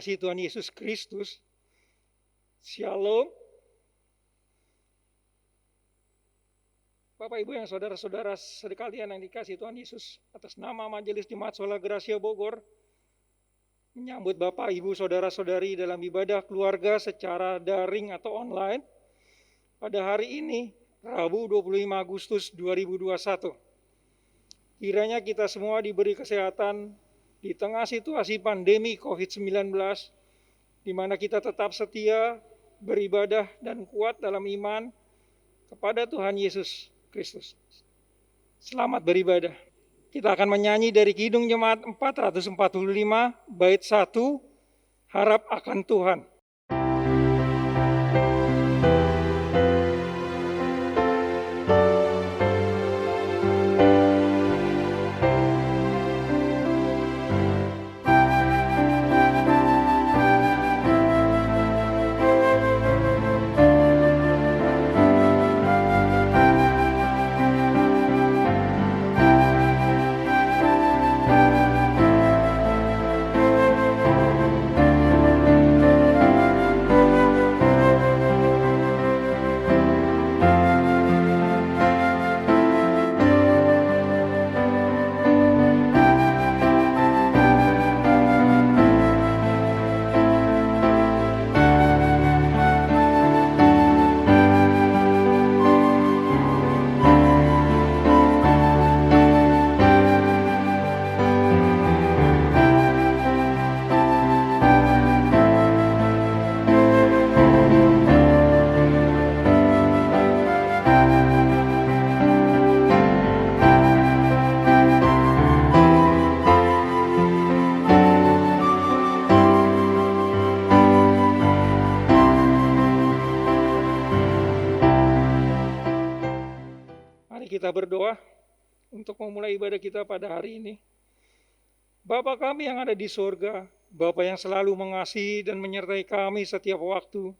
dikasihi Tuhan Yesus Kristus, Shalom. Bapak Ibu yang saudara-saudara sekalian yang dikasihi Tuhan Yesus, atas nama Majelis Jemaat Sola Gracia Bogor, menyambut Bapak Ibu saudara-saudari dalam ibadah keluarga secara daring atau online pada hari ini, Rabu 25 Agustus 2021. Kiranya kita semua diberi kesehatan di tengah situasi pandemi COVID-19, di mana kita tetap setia, beribadah, dan kuat dalam iman kepada Tuhan Yesus Kristus. Selamat beribadah. Kita akan menyanyi dari Kidung Jemaat 445, bait 1, Harap akan Tuhan. Kita berdoa untuk memulai ibadah kita pada hari ini. Bapa kami yang ada di surga, Bapa yang selalu mengasihi dan menyertai kami setiap waktu.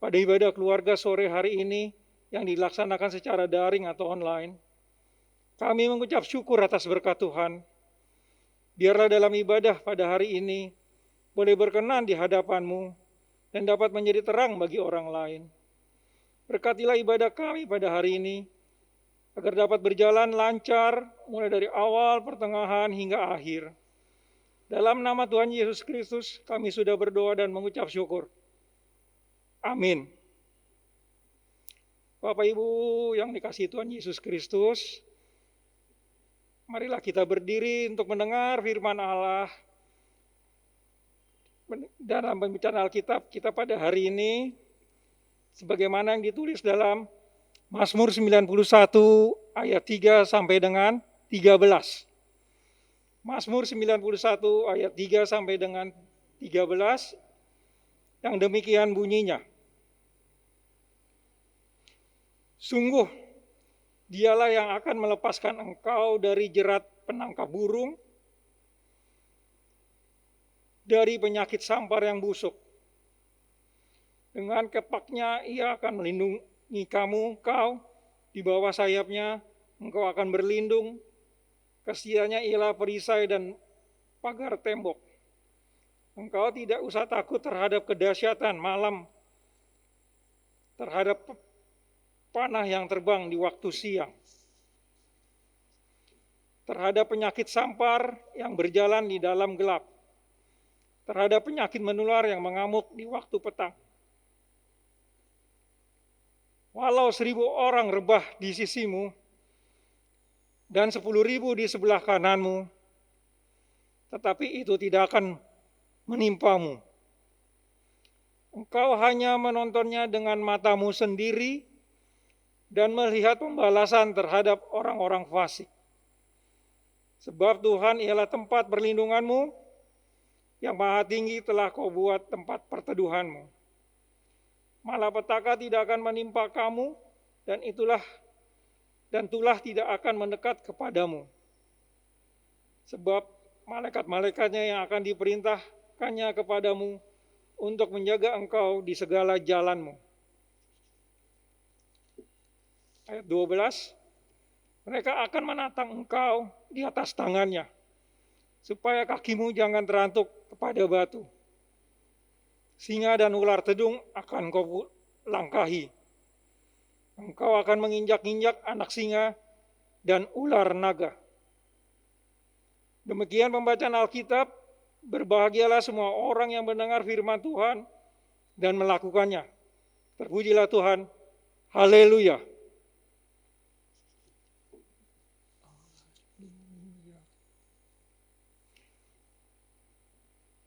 Pada ibadah keluarga sore hari ini yang dilaksanakan secara daring atau online, kami mengucap syukur atas berkat Tuhan. Biarlah dalam ibadah pada hari ini boleh berkenan di hadapan-Mu dan dapat menjadi terang bagi orang lain. Berkatilah ibadah kami pada hari ini, agar dapat berjalan lancar mulai dari awal, pertengahan, hingga akhir. Dalam nama Tuhan Yesus Kristus, kami sudah berdoa dan mengucap syukur. Amin. Bapak Ibu yang dikasihi Tuhan Yesus Kristus, marilah kita berdiri untuk mendengar firman Allah. Dalam pembicaraan Alkitab kita pada hari ini, sebagaimana yang ditulis dalam Mazmur 91 ayat 3 sampai dengan 13. Mazmur 91 ayat 3 sampai dengan 13 yang demikian bunyinya. Sungguh, dialah yang akan melepaskan engkau dari jerat penangkap burung, dari penyakit sampar yang busuk. Dengan kepaknya ia akan melindungi kamu, kau di bawah sayapnya, engkau akan berlindung. Kesetiaannya ialah perisai dan pagar tembok. Engkau tidak usah takut terhadap kedahsyatan malam, terhadap panah yang terbang di waktu siang, terhadap penyakit sampar yang berjalan di dalam gelap, terhadap penyakit menular yang mengamuk di waktu petang. Walau 1.000 orang rebah di sisimu dan 10.000 di sebelah kananmu, tetapi itu tidak akan menimpamu. Engkau hanya menontonnya dengan matamu sendiri dan melihat pembalasan terhadap orang-orang fasik. Sebab Tuhan ialah tempat perlindunganmu, yang maha tinggi telah kau buat tempat perteduhanmu. Malapetaka tidak akan menimpa kamu, dan tulah tidak akan mendekat kepadamu. Sebab malaikat-malaikatnya yang akan diperintahkannya kepadamu untuk menjaga engkau di segala jalanmu. Ayat 12, mereka akan menatang engkau di atas tangannya, supaya kakimu jangan terantuk kepada batu. Singa dan ular tedung akan kau langkahi. Engkau akan menginjak-injak anak singa dan ular naga. Demikian pembacaan Alkitab. Berbahagialah semua orang yang mendengar firman Tuhan dan melakukannya. Terpujilah Tuhan. Haleluya.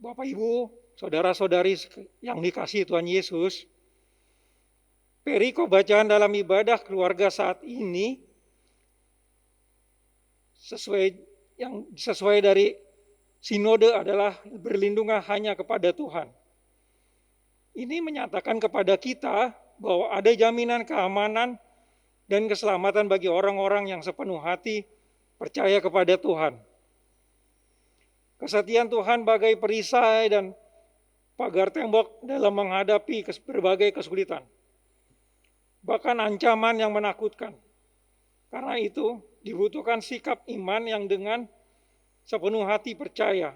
Bapak Ibu, saudara-saudari yang dikasihi Tuhan Yesus, perikop bacaan dalam ibadah keluarga saat ini sesuai dari sinode adalah berlindunglah hanya kepada Tuhan. Ini menyatakan kepada kita bahwa ada jaminan keamanan dan keselamatan bagi orang-orang yang sepenuh hati percaya kepada Tuhan. Kesetiaan Tuhan bagai perisai dan pagar tembok dalam menghadapi berbagai kesulitan. Bahkan ancaman yang menakutkan. Karena itu dibutuhkan sikap iman yang dengan sepenuh hati percaya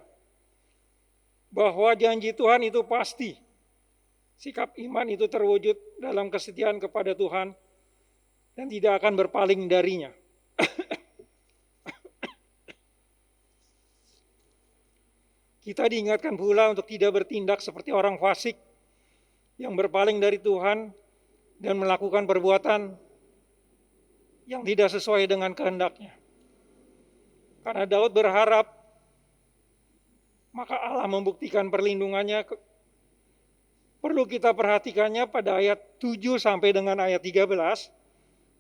bahwa janji Tuhan itu pasti. Sikap iman itu terwujud dalam kesetiaan kepada Tuhan dan tidak akan berpaling darinya. Kita diingatkan pula untuk tidak bertindak seperti orang fasik yang berpaling dari Tuhan dan melakukan perbuatan yang tidak sesuai dengan kehendaknya. Karena Daud berharap, maka Allah membuktikan perlindungannya. Perlu kita perhatikannya pada ayat 7 sampai dengan ayat 13,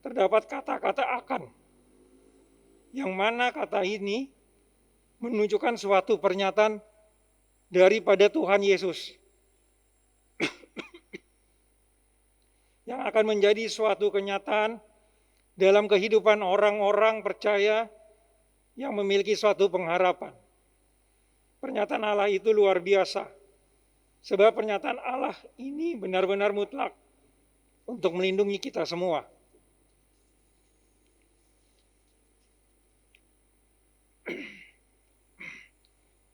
terdapat kata-kata akan. Yang mana kata ini menunjukkan suatu pernyataan daripada Tuhan Yesus. Yang akan menjadi suatu kenyataan dalam kehidupan orang-orang percaya yang memiliki suatu pengharapan. Pernyataan Allah itu luar biasa. Sebab pernyataan Allah ini benar-benar mutlak untuk melindungi kita semua.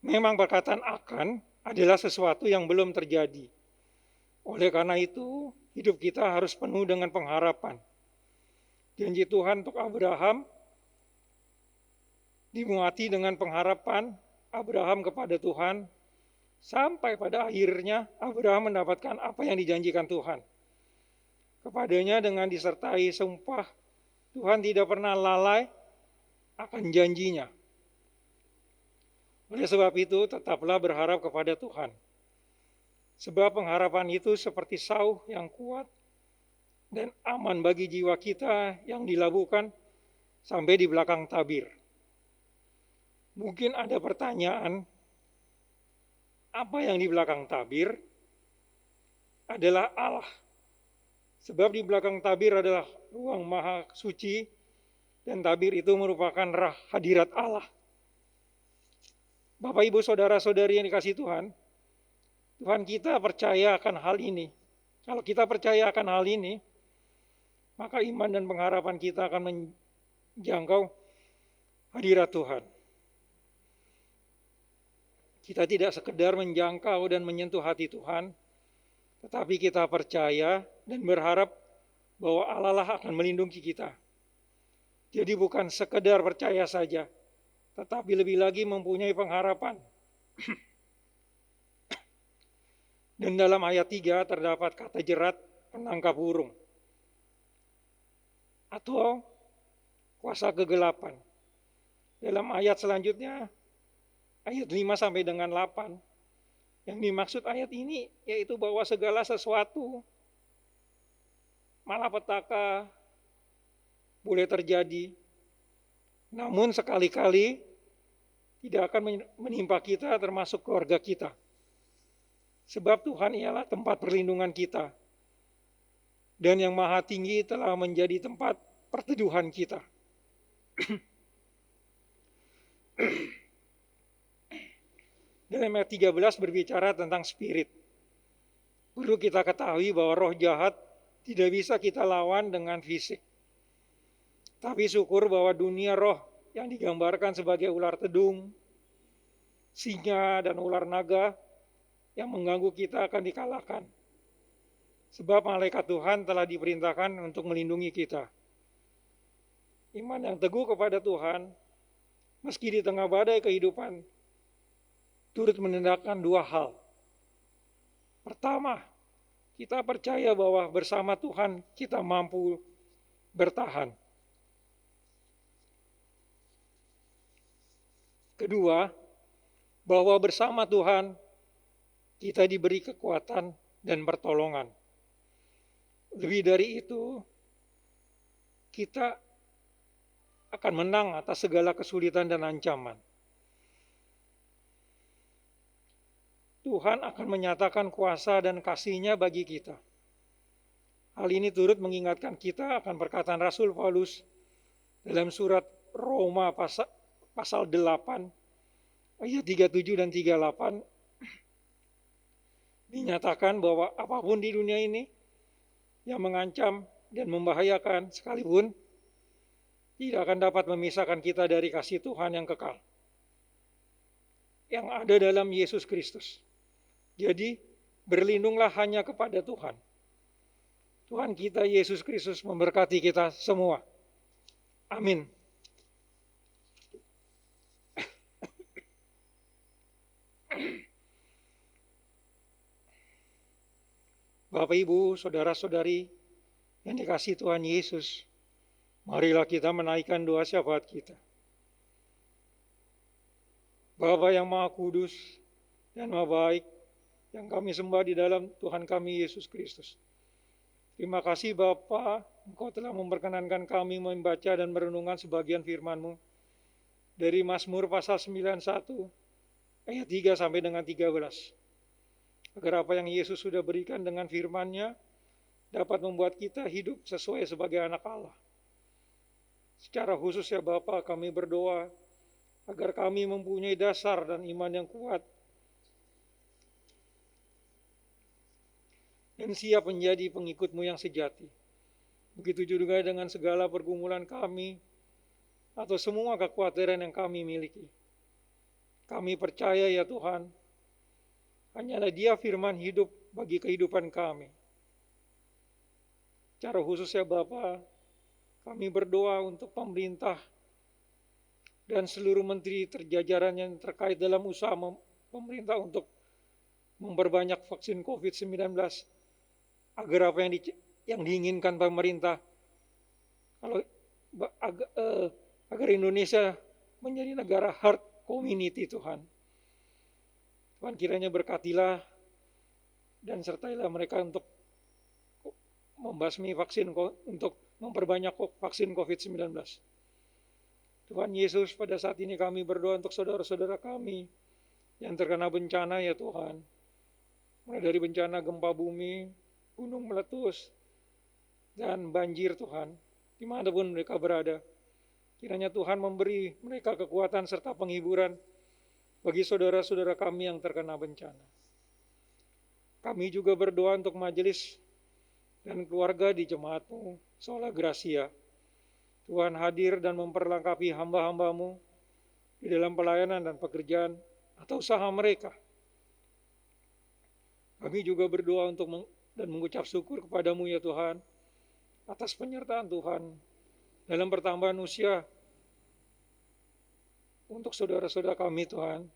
Memang perkataan akan adalah sesuatu yang belum terjadi. Oleh karena itu, hidup kita harus penuh dengan pengharapan. Janji Tuhan untuk Abraham dimuati dengan pengharapan Abraham kepada Tuhan, sampai pada akhirnya Abraham mendapatkan apa yang dijanjikan Tuhan. Kepadanya dengan disertai sumpah, Tuhan tidak pernah lalai akan janjinya. Oleh sebab itu, tetaplah berharap kepada Tuhan. Sebab pengharapan itu seperti sauh yang kuat dan aman bagi jiwa kita yang dilabuhkan sampai di belakang tabir. Mungkin ada pertanyaan, apa yang di belakang tabir adalah Allah. Sebab di belakang tabir adalah ruang maha suci dan tabir itu merupakan hadirat Allah. Bapak, Ibu, saudara-saudari yang dikasihi Tuhan, Tuhan kita percaya akan hal ini. Kalau kita percaya akan hal ini, maka iman dan pengharapan kita akan menjangkau hadirat Tuhan. Kita tidak sekedar menjangkau dan menyentuh hati Tuhan, tetapi kita percaya dan berharap bahwa Allah lah akan melindungi kita. Jadi bukan sekedar percaya saja, tetapi lebih lagi mempunyai pengharapan. Dan dalam ayat 3 terdapat kata jerat penangkap burung atau kuasa kegelapan. Dalam ayat selanjutnya, ayat 5 sampai dengan 8, yang dimaksud ayat ini yaitu bahwa segala sesuatu malapetaka boleh terjadi, namun sekali-kali tidak akan menimpa kita termasuk keluarga kita. Sebab Tuhan ialah tempat perlindungan kita. Dan yang maha tinggi telah menjadi tempat perteduhan kita. Dalam ayat 13 berbicara tentang spirit. Perlu kita ketahui bahwa roh jahat tidak bisa kita lawan dengan fisik. Tapi syukur bahwa dunia roh yang digambarkan sebagai ular tedung, singa, dan ular naga yang mengganggu kita akan dikalahkan. Sebab malaikat Tuhan telah diperintahkan untuk melindungi kita. Iman yang teguh kepada Tuhan, meski di tengah badai kehidupan, turut menandakan dua hal. Pertama, kita percaya bahwa bersama Tuhan kita mampu bertahan. Kedua, bahwa bersama Tuhan kita diberi kekuatan dan pertolongan. Lebih dari itu, kita akan menang atas segala kesulitan dan ancaman. Tuhan akan menyatakan kuasa dan kasih-Nya bagi kita. Hal ini turut mengingatkan kita akan perkataan Rasul Paulus dalam surat Roma pasal 8 ayat 37 dan 38, dinyatakan bahwa apapun di dunia ini yang mengancam dan membahayakan sekalipun tidak akan dapat memisahkan kita dari kasih Tuhan yang kekal yang ada dalam Yesus Kristus. Jadi berlindunglah hanya kepada Tuhan. Tuhan kita Yesus Kristus memberkati kita semua. Amin. Bapak, Ibu, saudara-saudari yang dikasihi Tuhan Yesus, marilah kita menaikkan doa syafaat kita. Bapa yang Maha Kudus dan Maha Baik, yang kami sembah di dalam Tuhan kami Yesus Kristus. Terima kasih Bapa, Engkau telah memperkenankan kami membaca dan merenungkan sebagian firman-Mu dari Mazmur pasal 91 ayat 3 sampai dengan 13. Agar apa yang Yesus sudah berikan dengan firman-Nya dapat membuat kita hidup sesuai sebagai anak Allah. Secara khusus ya Bapa, kami berdoa agar kami mempunyai dasar dan iman yang kuat dan siap menjadi pengikut-Mu yang sejati. Begitu juga dengan segala pergumulan kami atau semua kekhawatiran yang kami miliki. Kami percaya ya Tuhan, hanyalah Dia firman hidup bagi kehidupan kami. Secara khusus ya Bapa, kami berdoa untuk pemerintah dan seluruh menteri terjajaran yang terkait dalam usaha pemerintah untuk memperbanyak vaksin COVID-19, agar apa yang diinginkan pemerintah, agar Indonesia menjadi negara herd community Tuhan. Tuhan kiranya berkatilah dan sertailah mereka untuk membasmi vaksin, untuk memperbanyak vaksin COVID-19. Tuhan Yesus, pada saat ini kami berdoa untuk saudara-saudara kami yang terkena bencana ya Tuhan. Mulai dari bencana gempa bumi, gunung meletus, dan banjir Tuhan, dimanapun mereka berada. Kiranya Tuhan memberi mereka kekuatan serta penghiburan bagi saudara-saudara kami yang terkena bencana. Kami juga berdoa untuk majelis dan keluarga di jemaat-Mu, Sola Gracia. Tuhan hadir dan memperlengkapi hamba-hamba-Mu di dalam pelayanan dan pekerjaan atau usaha mereka. Kami juga berdoa untuk dan mengucap syukur kepada-Mu ya Tuhan, atas penyertaan Tuhan dalam pertambahan usia untuk saudara-saudara kami Tuhan.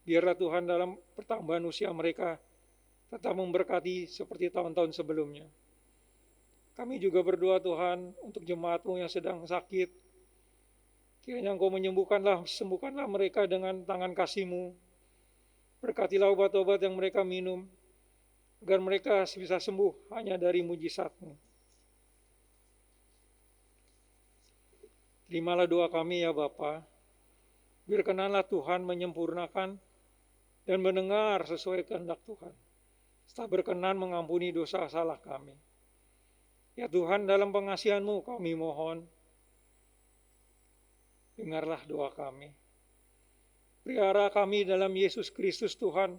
Biarlah Tuhan dalam pertambahan usia mereka tetap memberkati seperti tahun-tahun sebelumnya. Kami juga berdoa Tuhan untuk jemaat-Mu yang sedang sakit. Kiranya Engkau sembuhkanlah mereka dengan tangan kasih-Mu. Berkatilah obat-obat yang mereka minum, agar mereka bisa sembuh hanya dari mujizat-Mu. Terimalah doa kami ya Bapa. Berkenanlah Tuhan menyempurnakan dan mendengar sesuai kehendak Tuhan, serta berkenan mengampuni dosa salah kami. Ya Tuhan, dalam pengasihan-Mu kami mohon, dengarlah doa kami. Pelihara kami dalam Yesus Kristus Tuhan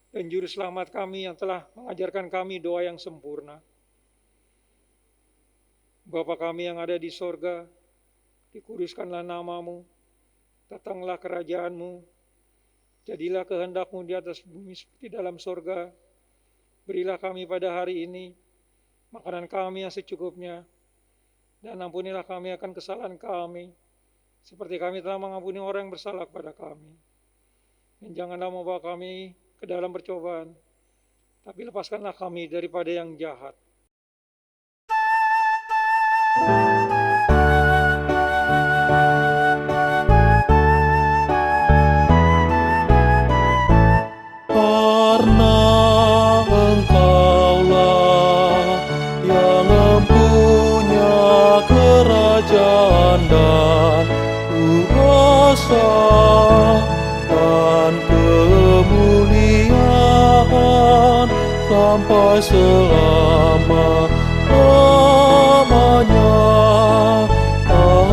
dan Juru Selamat kami yang telah mengajarkan kami doa yang sempurna. Bapa kami yang ada di sorga, dikuduskanlah nama-Mu, datanglah kerajaan-Mu, Jadilah kehendak-Mu di atas bumi seperti dalam sorga. Berilah kami pada hari ini makanan kami yang secukupnya, dan ampunilah kami akan kesalahan kami, seperti kami telah mengampuni orang yang bersalah kepada kami. Dan janganlah membawa kami ke dalam percobaan, tapi lepaskanlah kami daripada yang jahat. Karena Engkaulah yang mempunya kerajaan dan kuasa dan kemuliaan sampai selama-lamanya. Amin.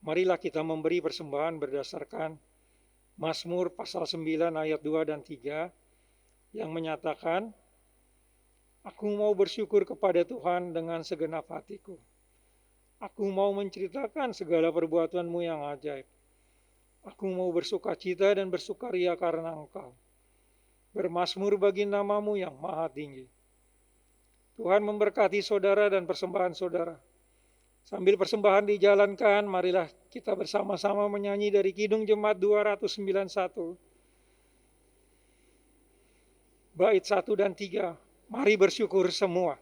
Marilah kita memberi persembahan berdasarkan Mazmur pasal 9 ayat 2 dan 3 yang menyatakan, Aku mau bersyukur kepada Tuhan dengan segenap hatiku. Aku mau menceritakan segala perbuatan-Mu yang ajaib. Aku mau bersuka cita dan bersukaria karena Engkau. Bermazmur bagi nama-Mu yang maha tinggi. Tuhan memberkati saudara dan persembahan saudara. Sambil persembahan dijalankan, marilah kita bersama-sama menyanyi dari Kidung Jemaat 291. Bait 1 dan 3. Mari bersyukur semua.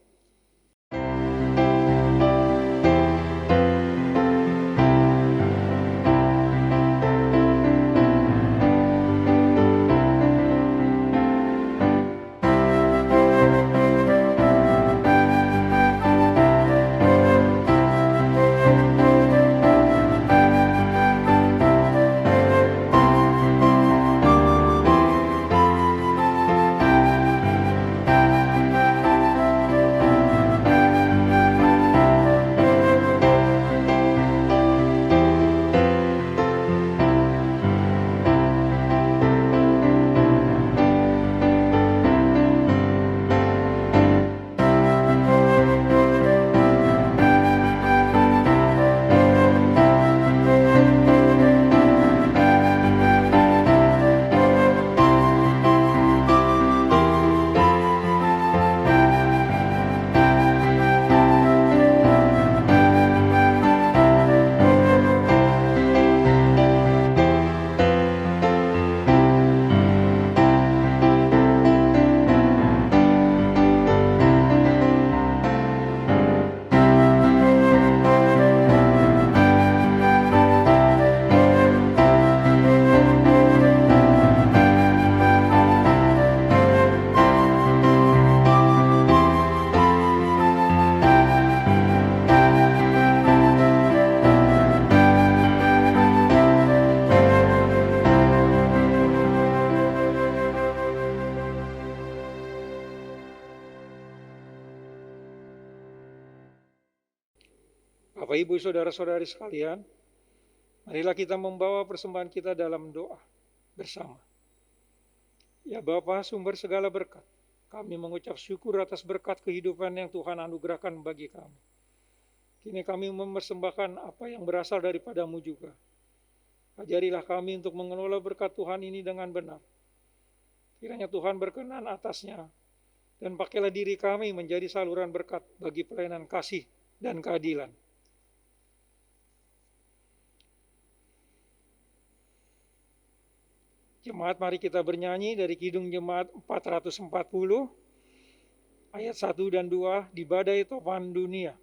Bapak, Ibu, Saudara-saudari sekalian, marilah kita membawa persembahan kita dalam doa bersama. Ya Bapa, sumber segala berkat, kami mengucap syukur atas berkat kehidupan yang Tuhan anugerahkan bagi kami. Kini kami mempersembahkan apa yang berasal daripada-Mu juga. Ajarilah kami untuk mengelola berkat Tuhan ini dengan benar. Kiranya Tuhan berkenan atasnya, dan pakailah diri kami menjadi saluran berkat bagi pelayanan kasih dan keadilan. Jemaat, mari kita bernyanyi dari Kidung Jemaat 440, ayat 1 dan 2, di badai topan dunia.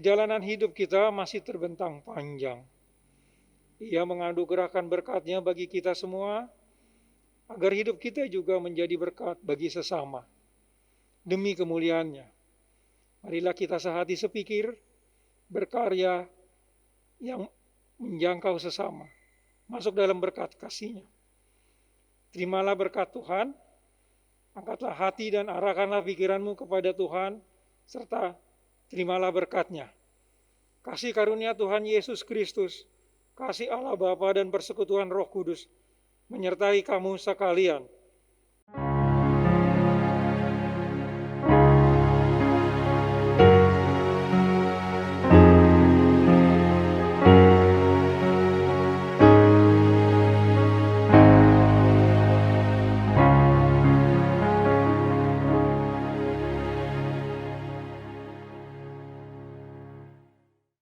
perjalanan hidup kita masih terbentang panjang. Ia menganugerahkan berkat-Nya bagi kita semua, agar hidup kita juga menjadi berkat bagi sesama. Demi kemuliaan-Nya, marilah kita sehati sepikir, berkarya yang menjangkau sesama, masuk dalam berkat kasih-Nya. Terimalah berkat Tuhan, angkatlah hati dan arahkanlah pikiranmu kepada Tuhan, serta terimalah berkat-Nya. Kasih karunia Tuhan Yesus Kristus, kasih Allah Bapa dan persekutuan Roh Kudus, menyertai kamu sekalian